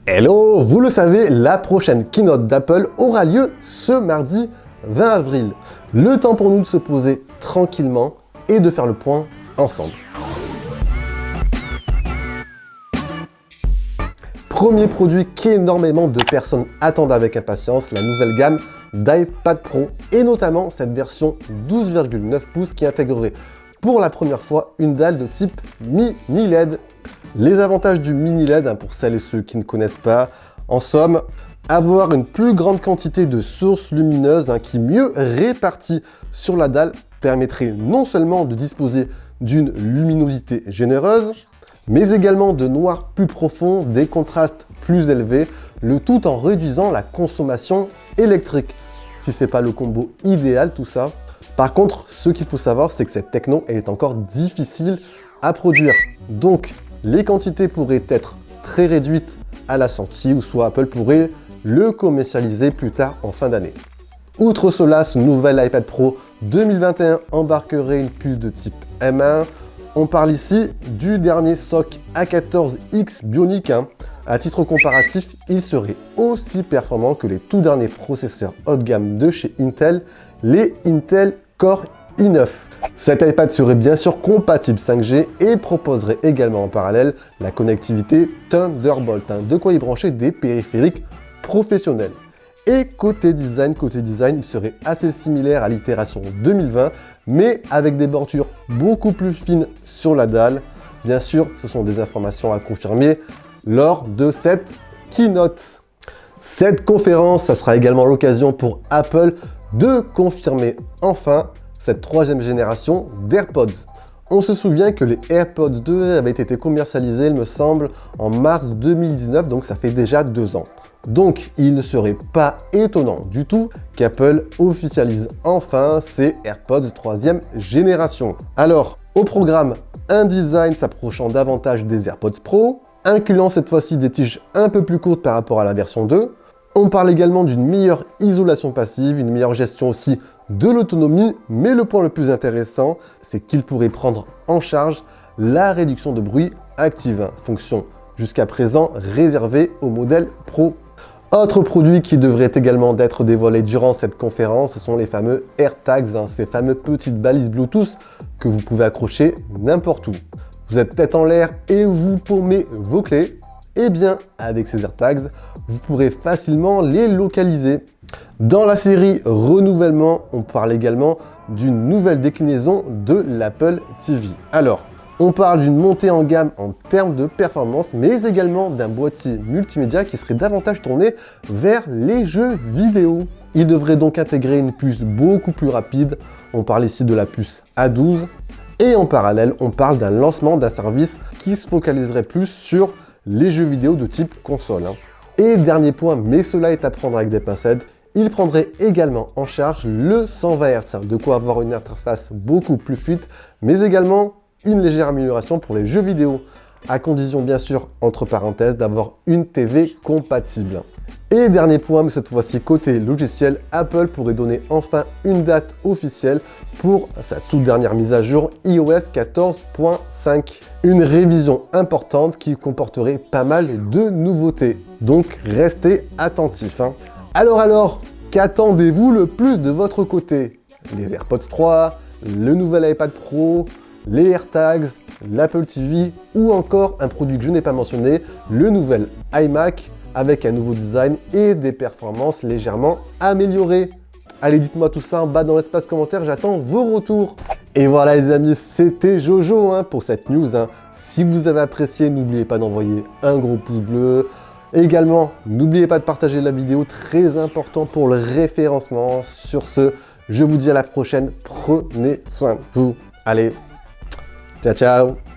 Hello, vous le savez, la prochaine keynote d'Apple aura lieu ce mardi 20 avril. Le temps pour nous de se poser tranquillement et de faire le point ensemble. Premier produit qu'énormément de personnes attendent avec impatience, la nouvelle gamme d'iPad Pro et notamment cette version 12,9 pouces qui intégrerait pour la première fois une dalle de type mini LED. Les avantages du mini LED, pour celles et ceux qui ne connaissent pas, en somme, avoir une plus grande quantité de sources lumineuses qui mieux réparties sur la dalle permettrait non seulement de disposer d'une luminosité généreuse, mais également de noir plus profond, des contrastes plus élevés, le tout en réduisant la consommation électrique. Si c'est pas le combo idéal tout ça. Par contre, ce qu'il faut savoir, c'est que cette techno elle est encore difficile à produire. Donc, les quantités pourraient être très réduites à la sortie, ou soit Apple pourrait le commercialiser plus tard en fin d'année. Outre cela, ce nouvel iPad Pro 2021 embarquerait une puce de type M1. On parle ici du dernier SoC A14X Bionic. À titre comparatif, il serait aussi performant que les tout derniers processeurs haut de gamme de chez Intel, les Intel Core i9. Cet iPad serait bien sûr compatible 5G et proposerait également en parallèle la connectivité Thunderbolt, de quoi y brancher des périphériques professionnels. Et côté design, il serait assez similaire à l'itération 2020, mais avec des bordures beaucoup plus fines sur la dalle. Bien sûr, ce sont des informations à confirmer lors de cette keynote. Cette conférence, ça sera également l'occasion pour Apple de confirmer enfin cette troisième génération d'AirPods. On se souvient que les AirPods 2 avaient été commercialisés, il me semble, en mars 2019, donc ça fait déjà 2 ans. Donc, il ne serait pas étonnant du tout qu'Apple officialise enfin ces AirPods 3e génération. Alors, au programme, un design s'approchant davantage des AirPods Pro, incluant cette fois-ci des tiges un peu plus courtes par rapport à la version 2. On parle également d'une meilleure isolation passive, une meilleure gestion aussi de l'autonomie, mais le point le plus intéressant, c'est qu'il pourrait prendre en charge la réduction de bruit active, fonction jusqu'à présent réservée au modèle Pro. Autre produit qui devrait également d'être dévoilé durant cette conférence, ce sont les fameux AirTags, ces fameuses petites balises Bluetooth que vous pouvez accrocher n'importe où. Vous êtes tête en l'air et vous paumez vos clés. Eh bien, avec ces AirTags, vous pourrez facilement les localiser. Dans la série Renouvellement, on parle également d'une nouvelle déclinaison de l'Apple TV. Alors, on parle d'une montée en gamme en termes de performance, mais également d'un boîtier multimédia qui serait davantage tourné vers les jeux vidéo. Il devrait donc intégrer une puce beaucoup plus rapide. On parle ici de la puce A12. Et en parallèle, on parle d'un lancement d'un service qui se focaliserait plus sur les jeux vidéo de type console. Et dernier point, mais cela est à prendre avec des pincettes, il prendrait également en charge le 120 Hz, de quoi avoir une interface beaucoup plus fluide, mais également une légère amélioration pour les jeux vidéo, à condition bien sûr, entre parenthèses, d'avoir une TV compatible. Et dernier point, mais cette fois-ci côté logiciel, Apple pourrait donner enfin une date officielle pour sa toute dernière mise à jour iOS 14.5. Une révision importante qui comporterait pas mal de nouveautés. Donc restez attentifs. Alors, qu'attendez-vous le plus de votre côté? Les AirPods 3, le nouvel iPad Pro, les AirTags, l'Apple TV ou encore un produit que je n'ai pas mentionné, le nouvel iMac avec un nouveau design et des performances légèrement améliorées. Allez, dites-moi tout ça en bas dans l'espace commentaire, j'attends vos retours. Et voilà les amis, c'était Jojo pour cette news. Si vous avez apprécié, n'oubliez pas d'envoyer un gros pouce bleu. Également, n'oubliez pas de partager la vidéo, très important pour le référencement. Sur ce, je vous dis à la prochaine, prenez soin de vous. Allez, ciao ciao.